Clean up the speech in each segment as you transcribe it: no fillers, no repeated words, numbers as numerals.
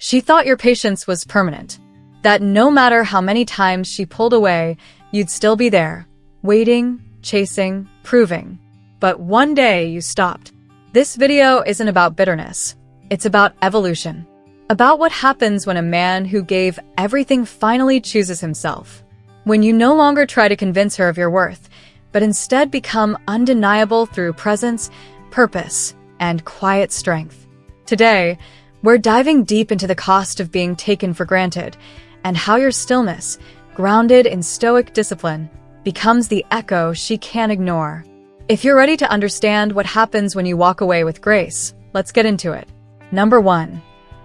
She thought your patience was permanent, that no matter how many times she pulled away, you'd still be there, waiting, chasing, proving. But one day you stopped. This video isn't about bitterness. It's about evolution. About what happens when a man who gave everything finally chooses himself. When you no longer try to convince her of your worth, but instead become undeniable through presence, purpose, and quiet strength. Today, we're diving deep into the cost of being taken for granted and how your stillness, grounded in stoic discipline, becomes the echo she can't ignore. If you're ready to understand what happens when you walk away with grace, let's get into it. Number 1.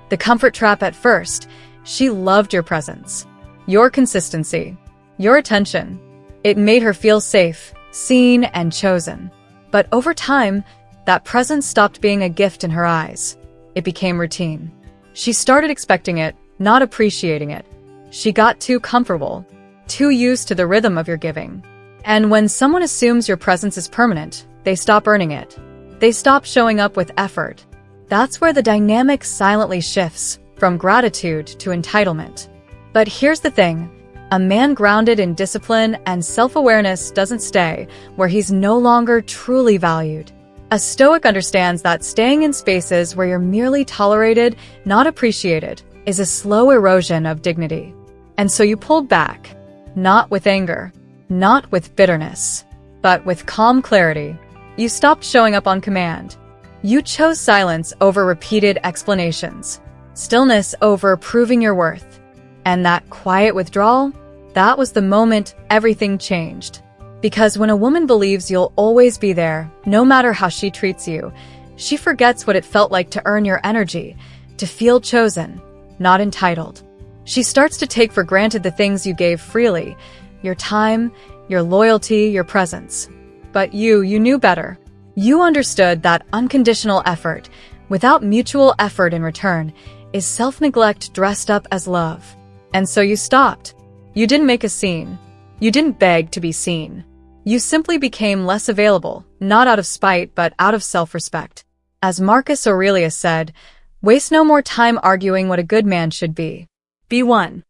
The comfort trap. At first, she loved your presence, your consistency, your attention. It made her feel safe, seen, and chosen. But over time, that presence stopped being a gift in her eyes. It became routine. She started expecting it, not appreciating it. She got too comfortable, too used to the rhythm of your giving. And when someone assumes your presence is permanent, they stop earning it. They stop showing up with effort. That's where the dynamic silently shifts from gratitude to entitlement. But here's the thing. A man grounded in discipline and self-awareness doesn't stay where he's no longer truly valued. A Stoic understands that staying in spaces where you're merely tolerated, not appreciated, is a slow erosion of dignity. And so you pulled back, not with anger, not with bitterness, but with calm clarity. You stopped showing up on command. You chose silence over repeated explanations, stillness over proving your worth. And that quiet withdrawal, that was the moment everything changed. Because when a woman believes you'll always be there, no matter how she treats you, she forgets what it felt like to earn your energy, to feel chosen, not entitled. She starts to take for granted the things you gave freely, your time, your loyalty, your presence. But you knew better. You understood that unconditional effort, without mutual effort in return, is self-neglect dressed up as love. And so you stopped. You didn't make a scene. You didn't beg to be seen. You simply became less available, not out of spite, but out of self-respect. As Marcus Aurelius said, waste no more time arguing what a good man should be. Be one.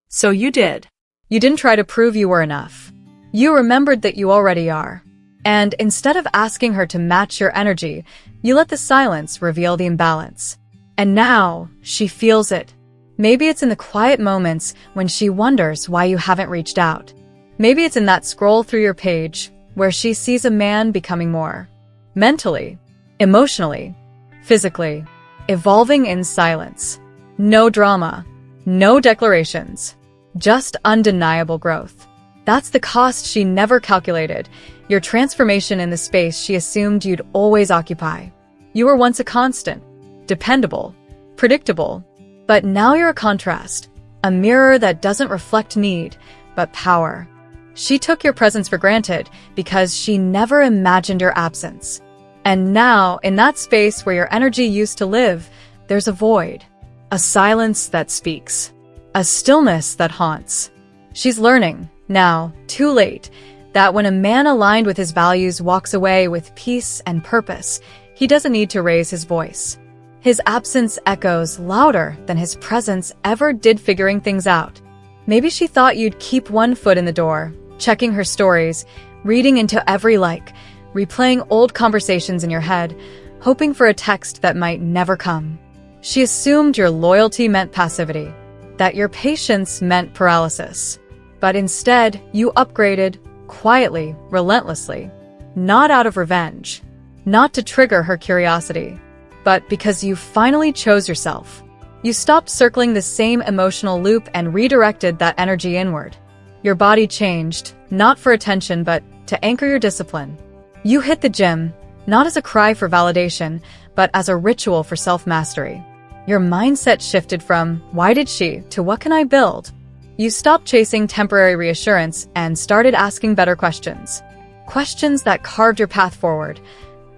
So you did. You didn't try to prove you were enough. You remembered that you already are. And instead of asking her to match your energy, you let the silence reveal the imbalance. And now, she feels it. Maybe it's in the quiet moments when she wonders why you haven't reached out. Maybe it's in that scroll through your page where she sees a man becoming more. Mentally, emotionally, physically, evolving in silence. No drama, no declarations, just undeniable growth. That's the cost she never calculated, your transformation in the space she assumed you'd always occupy. You were once a constant, dependable, predictable, but now you're a contrast, a mirror that doesn't reflect need, but power. She took your presence for granted because she never imagined your absence. And now, in that space where your energy used to live, there's a void, a silence that speaks, a stillness that haunts. She's learning, now, too late, that when a man aligned with his values walks away with peace and purpose, he doesn't need to raise his voice. His absence echoes louder than his presence ever did figuring things out. Maybe she thought you'd keep one foot in the door, checking her stories, reading into every like, replaying old conversations in your head, hoping for a text that might never come. She assumed your loyalty meant passivity, that your patience meant paralysis. But instead, you upgraded, quietly, relentlessly, not out of revenge, not to trigger her curiosity, but because you finally chose yourself. You stopped circling the same emotional loop and redirected that energy inward. Your body changed, not for attention, but to anchor your discipline. You hit the gym, not as a cry for validation, but as a ritual for self-mastery. Your mindset shifted from, why did she, to what can I build? You stopped chasing temporary reassurance and started asking better questions. Questions that carved your path forward.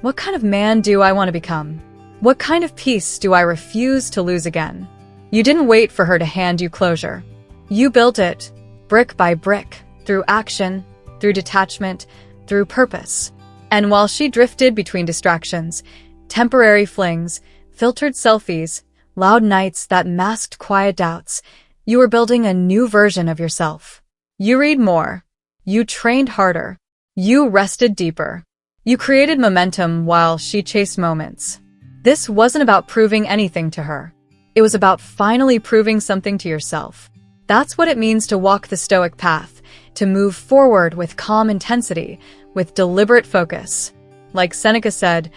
What kind of man do I want to become? What kind of peace do I refuse to lose again? You didn't wait for her to hand you closure. You built it, brick by brick, through action, through detachment, through purpose. And while she drifted between distractions, temporary flings, filtered selfies, loud nights that masked quiet doubts. You were building a new version of yourself. You read more. You trained harder. You rested deeper. You created momentum while she chased moments. This wasn't about proving anything to her. It was about finally proving something to yourself. That's what it means to walk the Stoic path, to move forward with calm intensity, with deliberate focus. Like Seneca said,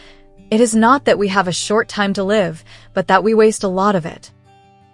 it is not that we have a short time to live, but that we waste a lot of it.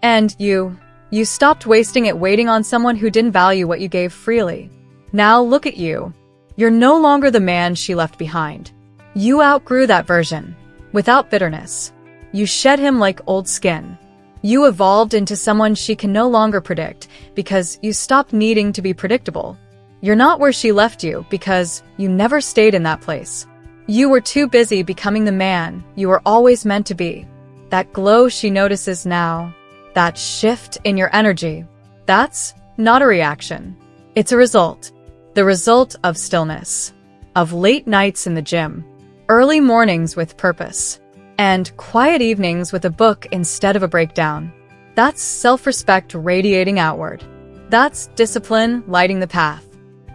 And you stopped wasting it waiting on someone who didn't value what you gave freely. Now look at you. You're no longer the man she left behind. You outgrew that version, without bitterness. You shed him like old skin. You evolved into someone she can no longer predict because you stopped needing to be predictable. You're not where she left you because you never stayed in that place. You were too busy becoming the man you were always meant to be. That glow she notices now, that shift in your energy, that's not a reaction. It's a result. The result of stillness, of late nights in the gym, early mornings with purpose, and quiet evenings with a book instead of a breakdown. That's self-respect radiating outward. That's discipline lighting the path.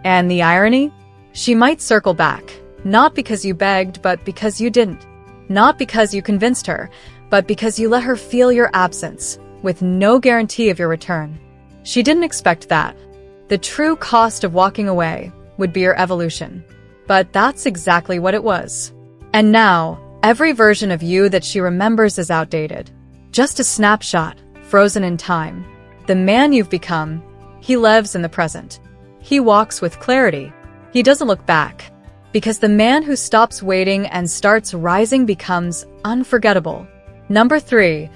And the irony? She might circle back, not because you begged, but because you didn't. Not because you convinced her, but because you let her feel your absence, with no guarantee of your return. She didn't expect that. The true cost of walking away would be your evolution. But that's exactly what it was. And now, every version of you that she remembers is outdated. Just a snapshot, frozen in time. The man you've become, he lives in the present. He walks with clarity. He doesn't look back. Because the man who stops waiting and starts rising becomes unforgettable. Number 3,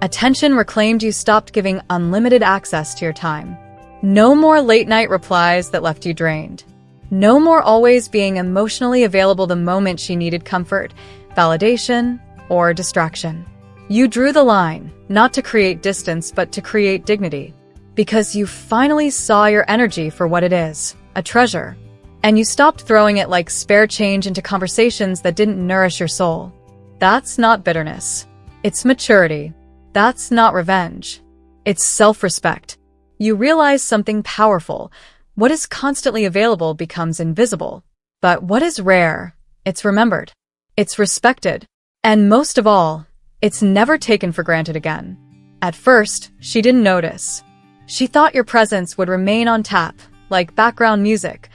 attention reclaimed. You stopped giving unlimited access to your time. No more late-night replies that left you drained. No more always being emotionally available the moment she needed comfort, validation, or distraction. You drew the line, not to create distance, but to create dignity. Because you finally saw your energy for what it is, a treasure. And you stopped throwing it like spare change into conversations that didn't nourish your soul. That's not bitterness. It's maturity. That's not revenge. It's self-respect. You realize something powerful. What is constantly available becomes invisible. But what is rare, it's remembered. It's respected. And most of all, it's never taken for granted again. At first, she didn't notice. She thought your presence would remain on tap, like background music,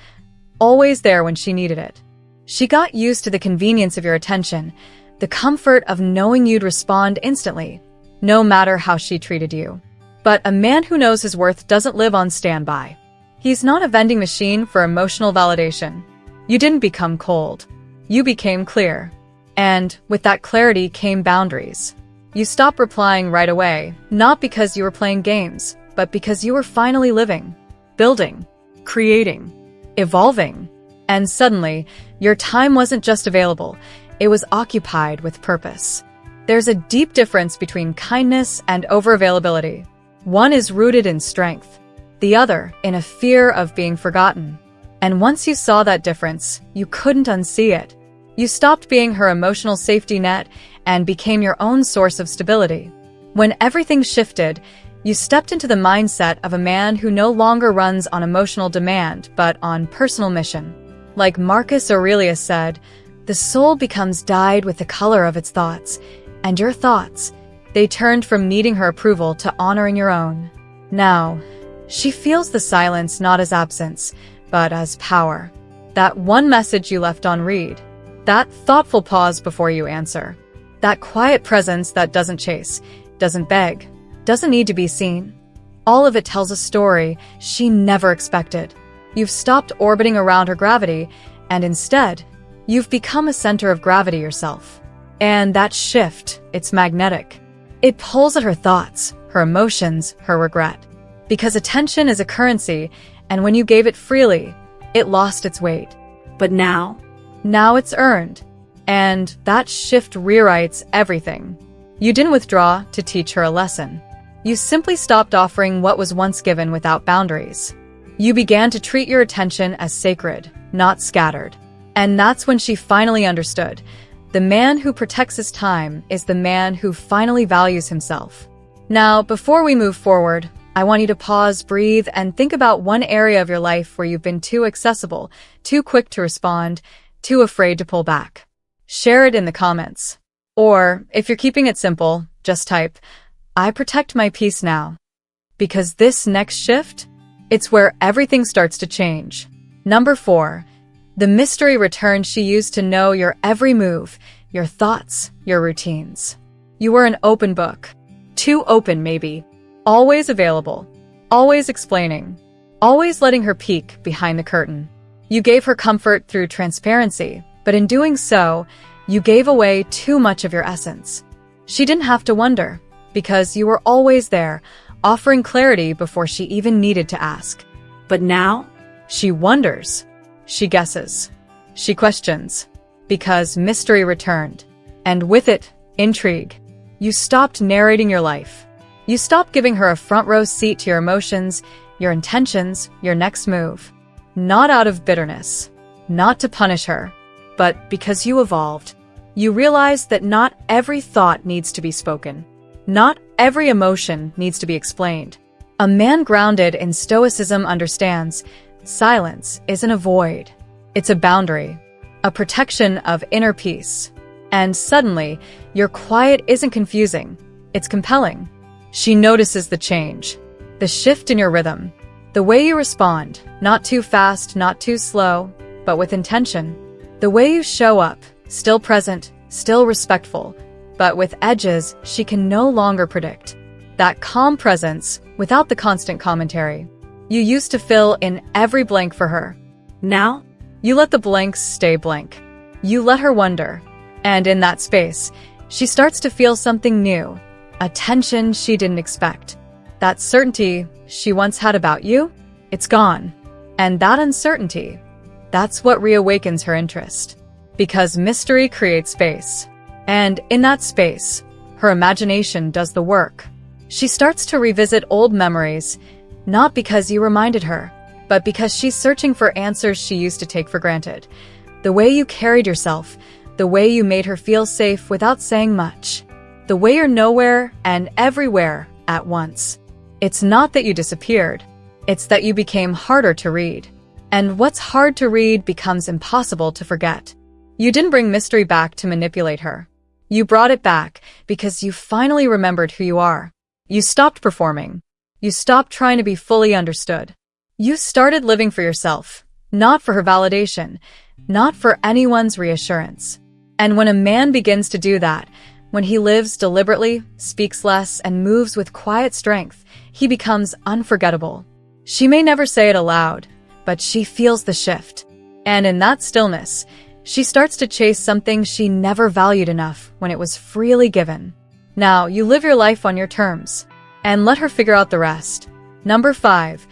always there when she needed it. She got used to the convenience of your attention, the comfort of knowing you'd respond instantly, no matter how she treated you. But a man who knows his worth doesn't live on standby. He's not a vending machine for emotional validation. You didn't become cold. You became clear. And with that clarity came boundaries. You stopped replying right away, not because you were playing games, but because you were finally living, building, creating, evolving. And suddenly, your time wasn't just available, it was occupied with purpose. There's a deep difference between kindness and overavailability. One is rooted in strength, the other in a fear of being forgotten. And once you saw that difference, you couldn't unsee it. You stopped being her emotional safety net and became your own source of stability. When everything shifted, you stepped into the mindset of a man who no longer runs on emotional demand, but on personal mission. Like Marcus Aurelius said, the soul becomes dyed with the color of its thoughts, and your thoughts, they turned from needing her approval to honoring your own. Now, she feels the silence not as absence, but as power. That one message you left on read. That thoughtful pause before you answer. That quiet presence that doesn't chase, doesn't beg, doesn't need to be seen. All of it tells a story she never expected. You've stopped orbiting around her gravity, and instead, you've become a center of gravity yourself. And that shift, it's magnetic. It pulls at her thoughts, her emotions, her regret. Because attention is a currency, and when you gave it freely, it lost its weight. But now it's earned. And that shift rewrites everything. You didn't withdraw to teach her a lesson. You simply stopped offering what was once given without boundaries. You began to treat your attention as sacred, not scattered. And that's when she finally understood. The man who protects his time is the man who finally values himself. Now, before we move forward, I want you to pause, breathe, and think about one area of your life where you've been too accessible, too quick to respond, too afraid to pull back. Share it in the comments. Or, if you're keeping it simple, just type, "I protect my peace now." Because this next shift, it's where everything starts to change. Number 4. The mystery returns. She used to know your every move, your thoughts, your routines. You were an open book. Too open, maybe. Always available. Always explaining. Always letting her peek behind the curtain. You gave her comfort through transparency, but in doing so, you gave away too much of your essence. She didn't have to wonder, because you were always there, offering clarity before she even needed to ask. But now, she wonders. She guesses. She questions. Because mystery returned. And with it, intrigue. You stopped narrating your life. You stopped giving her a front row seat to your emotions, your intentions, your next move. Not out of bitterness. Not to punish her. But because you evolved. You realized that not every thought needs to be spoken. Not every emotion needs to be explained. A man grounded in Stoicism understands silence isn't a void. It's a boundary, a protection of inner peace. And suddenly, your quiet isn't confusing. It's compelling. She notices the change, the shift in your rhythm, the way you respond, not too fast, not too slow, but with intention. The way you show up, still present, still respectful, but with edges she can no longer predict. That calm presence, without the constant commentary. You used to fill in every blank for her. Now, you let the blanks stay blank. You let her wonder. And in that space, she starts to feel something new, a tension she didn't expect. That certainty she once had about you, it's gone. And that uncertainty, that's what reawakens her interest. Because mystery creates space. And in that space, her imagination does the work. She starts to revisit old memories, not because you reminded her, but because she's searching for answers she used to take for granted. The way you carried yourself, the way you made her feel safe without saying much. The way you're nowhere and everywhere at once. It's not that you disappeared. It's that you became harder to read. And what's hard to read becomes impossible to forget. You didn't bring mystery back to manipulate her. You brought it back because you finally remembered who you are. You stopped performing. You stopped trying to be fully understood. You started living for yourself, not for her validation, not for anyone's reassurance. And when a man begins to do that, when he lives deliberately, speaks less, and moves with quiet strength, he becomes unforgettable. She may never say it aloud, but she feels the shift. And in that stillness, she starts to chase something she never valued enough when it was freely given. Now, you live your life on your terms, and let her figure out the rest. Number 5.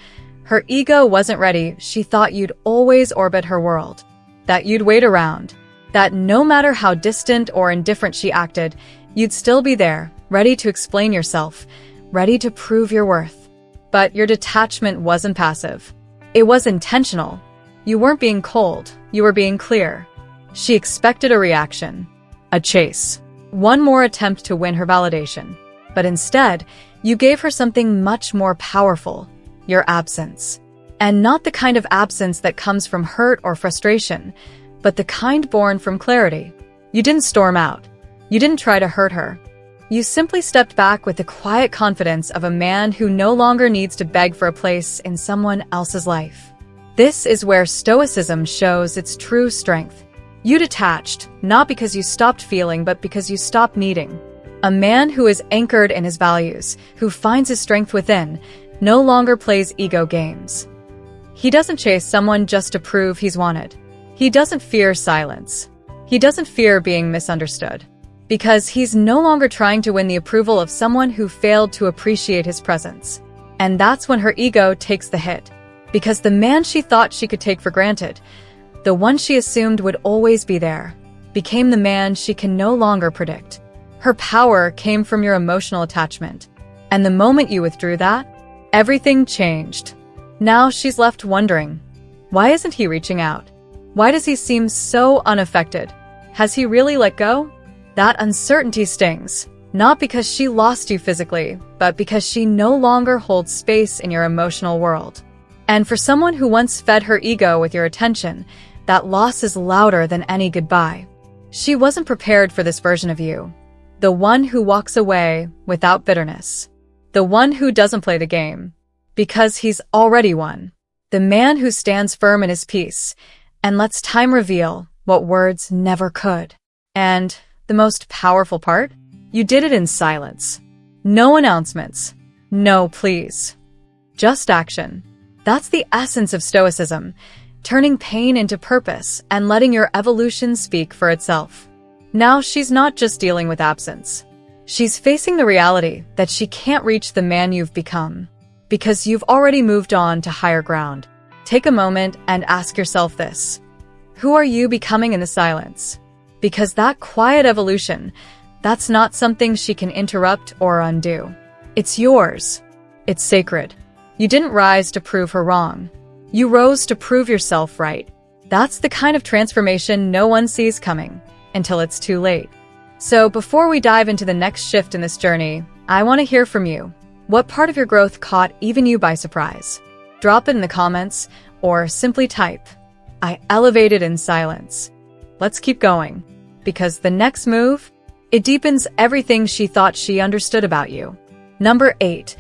Her ego wasn't ready. She thought you'd always orbit her world, that you'd wait around, that no matter how distant or indifferent she acted, you'd still be there, ready to explain yourself, ready to prove your worth. But your detachment wasn't passive. It was intentional. You weren't being cold, you were being clear. She expected a reaction, a chase, one more attempt to win her validation. But instead, you gave her something much more powerful, your absence. And not the kind of absence that comes from hurt or frustration, but the kind born from clarity. You didn't storm out. You didn't try to hurt her. You simply stepped back with the quiet confidence of a man who no longer needs to beg for a place in someone else's life. This is where Stoicism shows its true strength. You detached, not because you stopped feeling, but because you stopped needing. A man who is anchored in his values, who finds his strength within, no longer plays ego games. He doesn't chase someone just to prove he's wanted. He doesn't fear silence. He doesn't fear being misunderstood. Because he's no longer trying to win the approval of someone who failed to appreciate his presence. And that's when her ego takes the hit. Because the man she thought she could take for granted, the one she assumed would always be there, became the man she can no longer predict. Her power came from your emotional attachment. And the moment you withdrew that, everything changed. Now she's left wondering, why isn't he reaching out? Why does he seem so unaffected? Has he really let go? That uncertainty stings, Not because she lost you physically, but because she no longer holds space in your emotional world. And for someone who once fed her ego with your attention, that loss is louder than any goodbye. She wasn't prepared for this version of you. The one who walks away without bitterness. The one who doesn't play the game, because he's already won. The man who stands firm in his peace, and lets time reveal what words never could. And the most powerful part? You did it in silence. No announcements. No pleas. Just action. That's the essence of Stoicism, turning pain into purpose and letting your evolution speak for itself. Now she's not just dealing with absence. She's facing the reality that she can't reach the man you've become, because you've already moved on to higher ground. Take a moment and ask yourself this. Who are you becoming in the silence? Because that quiet evolution, that's not something she can interrupt or undo. It's yours. It's sacred. You didn't rise to prove her wrong. You rose to prove yourself right. That's the kind of transformation no one sees coming until it's too late. So before we dive into the next shift in this journey, I want to hear from you. What part of your growth caught even you by surprise? Drop it in the comments or simply type, I elevated in silence. Let's keep going, because the next move, it deepens everything she thought she understood about you. Number 8.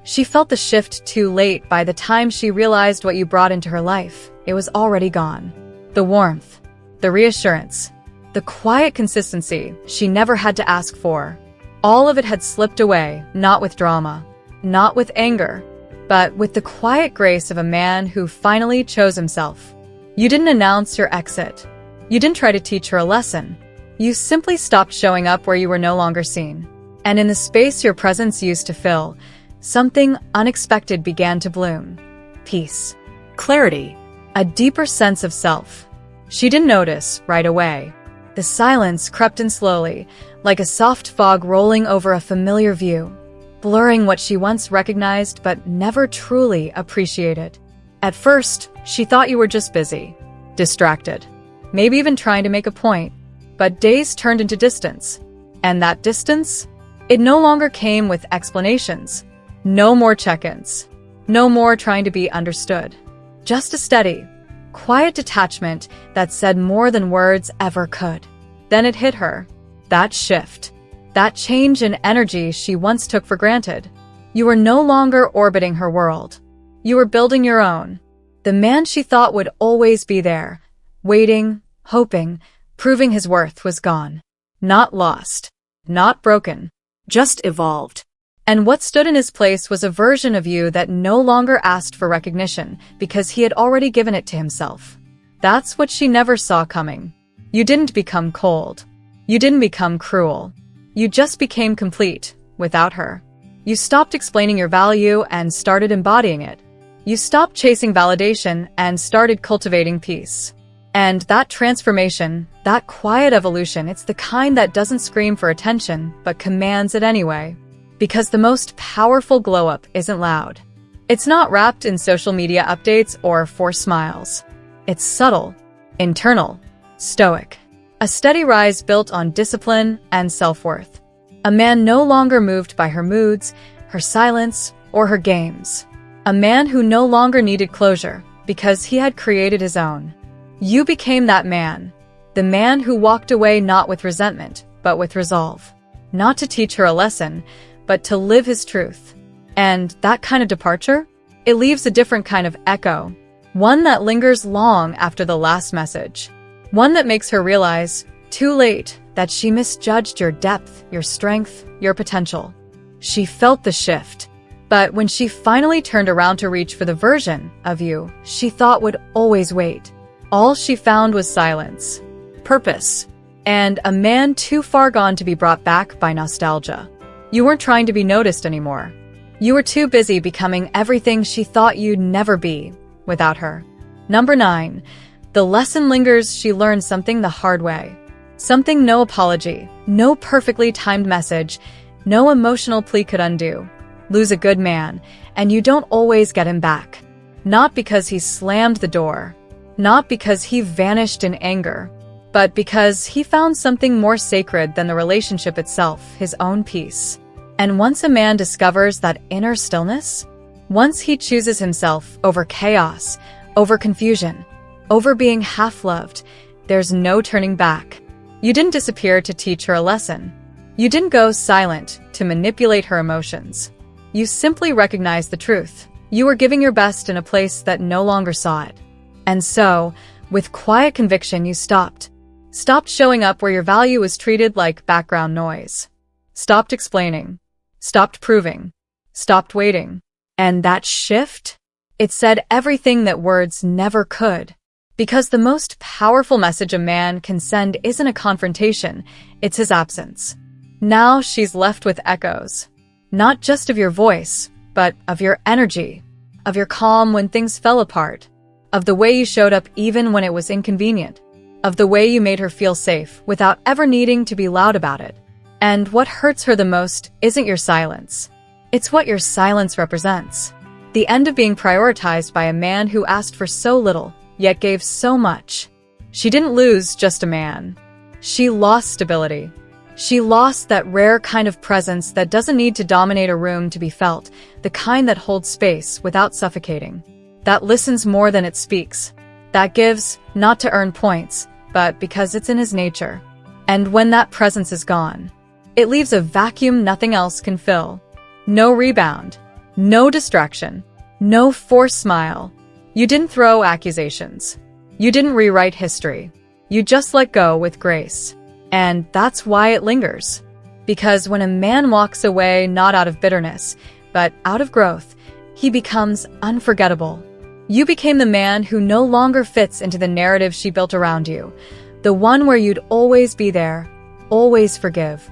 She felt the shift too late. By the time she realized what you brought into her life, it was already gone. The warmth, the reassurance, the quiet consistency she never had to ask for. All of it had slipped away, not with drama, not with anger, but with the quiet grace of a man who finally chose himself. You didn't announce your exit. You didn't try to teach her a lesson. You simply stopped showing up where you were no longer seen. And in the space your presence used to fill, something unexpected began to bloom. Peace. Clarity. A deeper sense of self. She didn't notice right away. The silence crept in slowly, like a soft fog rolling over a familiar view, blurring what she once recognized but never truly appreciated. At first, she thought you were just busy, distracted, maybe even trying to make a point. But days turned into distance. And that distance? It no longer came with explanations. No more check-ins. No more trying to be understood. Just a steady, quiet detachment that said more than words ever could. Then it hit her. That shift. That change in energy she once took for granted. You were no longer orbiting her world. You were building your own. The man she thought would always be there, waiting, hoping, proving his worth was gone. Not lost. Not broken. Just evolved. And what stood in his place was a version of you that no longer asked for recognition because he had already given it to himself. That's what she never saw coming. You didn't become cold. You didn't become cruel. You just became complete without her. You stopped explaining your value and started embodying it. You stopped chasing validation and started cultivating peace. And that transformation, that quiet evolution, it's the kind that doesn't scream for attention, but commands it anyway. Because the most powerful glow-up isn't loud. It's not wrapped in social media updates or forced smiles. It's subtle, internal, stoic. A steady rise built on discipline and self-worth. A man no longer moved by her moods, her silence, or her games. A man who no longer needed closure because he had created his own. You became that man. The man who walked away not with resentment, but with resolve. Not to teach her a lesson, but to live his truth. And that kind of departure? It leaves a different kind of echo. One that lingers long after the last message. One that makes her realize, too late, that she misjudged your depth, your strength, your potential. She felt the shift. But when she finally turned around to reach for the version of you she thought would always wait, all she found was silence, purpose, and a man too far gone to be brought back by nostalgia. You weren't trying to be noticed anymore. You were too busy becoming everything she thought you'd never be without her. Number 9. The lesson lingers. She learned something the hard way. Something no apology, no perfectly timed message, no emotional plea could undo. Lose a good man, and you don't always get him back. Not because he slammed the door. Not because he vanished in anger. but because he found something more sacred than the relationship itself, his own peace. And once a man discovers that inner stillness, once he chooses himself over chaos, over confusion, over being half-loved, there's no turning back. You didn't disappear to teach her a lesson. You didn't go silent to manipulate her emotions. You simply recognized the truth. You were giving your best in a place that no longer saw it. And so, with quiet conviction, you stopped. Stopped showing up where your value was treated like background noise. Stopped explaining. Stopped proving. Stopped waiting. And that shift? It said everything that words never could. Because the most powerful message a man can send isn't a confrontation, it's his absence. Now she's left with echoes. Not just of your voice, but of your energy, of your calm when things fell apart, of the way you showed up even when it was inconvenient, of the way you made her feel safe without ever needing to be loud about it. And what hurts her the most isn't your silence. It's what your silence represents. The end of being prioritized by a man who asked for so little, yet gave so much. She didn't lose just a man. She lost stability. She lost that rare kind of presence that doesn't need to dominate a room to be felt, the kind that holds space without suffocating, that listens more than it speaks, that gives, not to earn points, but because it's in his nature. And when that presence is gone, it leaves a vacuum nothing else can fill. No rebound, no distraction, no forced smile. You didn't throw accusations. You didn't rewrite history. You just let go with grace. And that's why it lingers. Because when a man walks away not out of bitterness, but out of growth, he becomes unforgettable. You became the man who no longer fits into the narrative she built around you. The one where you'd always be there, always forgive,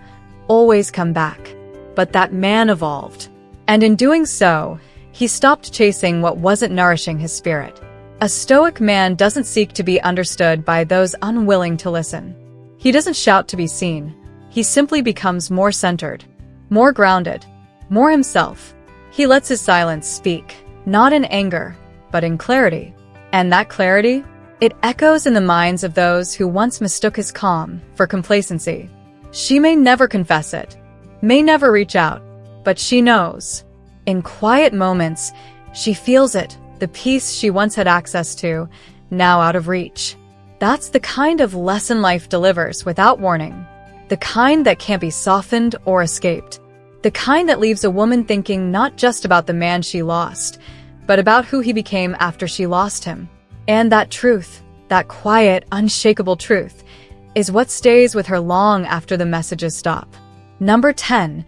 always come back. But that man evolved. And in doing so, he stopped chasing what wasn't nourishing his spirit. A stoic man doesn't seek to be understood by those unwilling to listen. He doesn't shout to be seen. He simply becomes more centered, more grounded, more himself. He lets his silence speak, not in anger, but in clarity. And that clarity, it echoes in the minds of those who once mistook his calm for complacency. She may never confess it, may never reach out, but she knows. In quiet moments, she feels it, the peace she once had access to, now out of reach. That's the kind of lesson life delivers without warning. The kind that can't be softened or escaped. The kind that leaves a woman thinking not just about the man she lost, but about who he became after she lost him. And that truth, that quiet, unshakable truth, is what stays with her long after the messages stop. Number 10.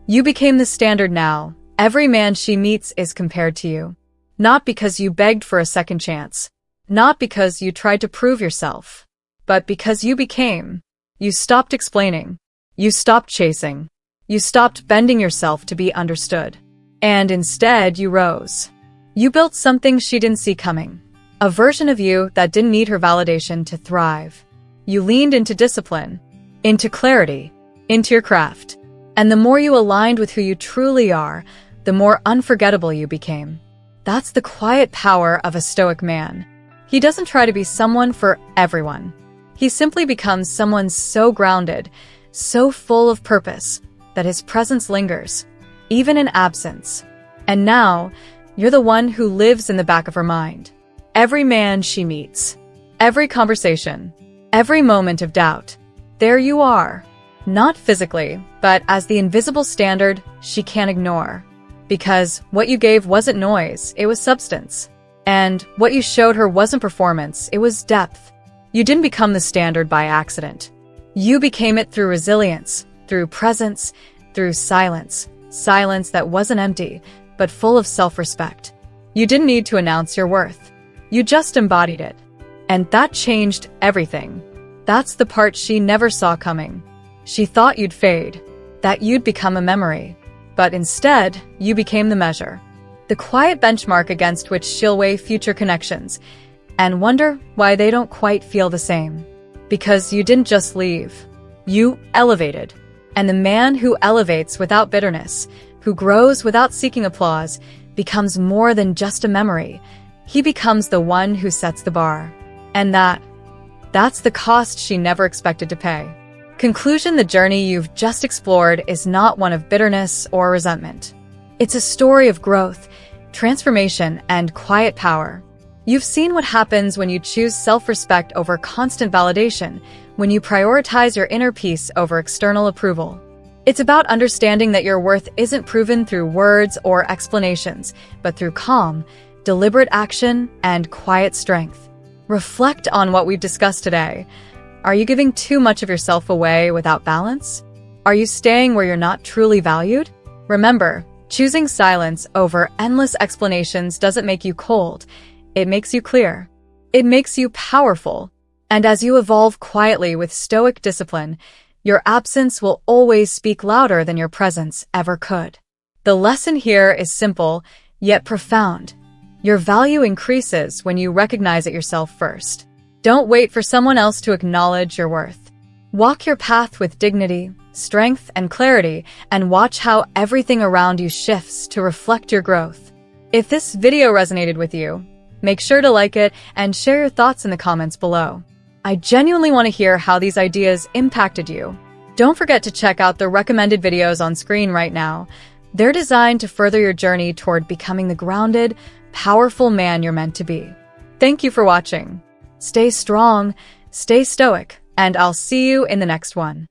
You became the standard now. Every man she meets is compared to you. Not because you begged for a second chance. Not because you tried to prove yourself, but because you became. You stopped explaining. You stopped chasing. You stopped bending yourself to be understood. And instead, you rose. You built something she didn't see coming. A version of you that didn't need her validation to thrive. You leaned into discipline, into clarity, into your craft. And the more you aligned with who you truly are, the more unforgettable you became. That's the quiet power of a stoic man. He doesn't try to be someone for everyone. He simply becomes someone so grounded, so full of purpose, that his presence lingers, even in absence. And now, you're the one who lives in the back of her mind. Every man she meets, every conversation, every moment of doubt, there you are. Not physically, but as the invisible standard she can't ignore. Because what you gave wasn't noise, it was substance. And what you showed her wasn't performance, it was depth. You didn't become the standard by accident. You became it through resilience, through presence, through silence. Silence that wasn't empty, but full of self-respect. You didn't need to announce your worth. You just embodied it. And that changed everything. That's the part she never saw coming. She thought you'd fade, that you'd become a memory. But instead, you became the measure. The quiet benchmark against which she'll weigh future connections, and wonder why they don't quite feel the same. Because you didn't just leave. You elevated. And the man who elevates without bitterness, who grows without seeking applause, becomes more than just a memory. He becomes the one who sets the bar. And that That's the cost she never expected to pay. Conclusion: the journey you've just explored is not one of bitterness or resentment. It's a story of growth, transformation, and quiet power. You've seen what happens when you choose self-respect over constant validation, when you prioritize your inner peace over external approval. It's about understanding that your worth isn't proven through words or explanations, but through calm, deliberate action, and quiet strength. Reflect on what we've discussed today. Are you giving too much of yourself away without balance? Are you staying where you're not truly valued? Remember, choosing silence over endless explanations doesn't make you cold. It makes you clear. It makes you powerful. And as you evolve quietly with stoic discipline, your absence will always speak louder than your presence ever could. The lesson here is simple, yet profound. Your value increases when you recognize it yourself first. Don't wait for someone else to acknowledge your worth. Walk your path with dignity, strength, and clarity, and watch how everything around you shifts to reflect your growth. If this video resonated with you, make sure to like it and share your thoughts in the comments below. I genuinely want to hear how these ideas impacted you. Don't forget to check out the recommended videos on screen right now. They're designed to further your journey toward becoming the grounded, powerful man you're meant to be. Thank you for watching. Stay strong, stay stoic, and I'll see you in the next one.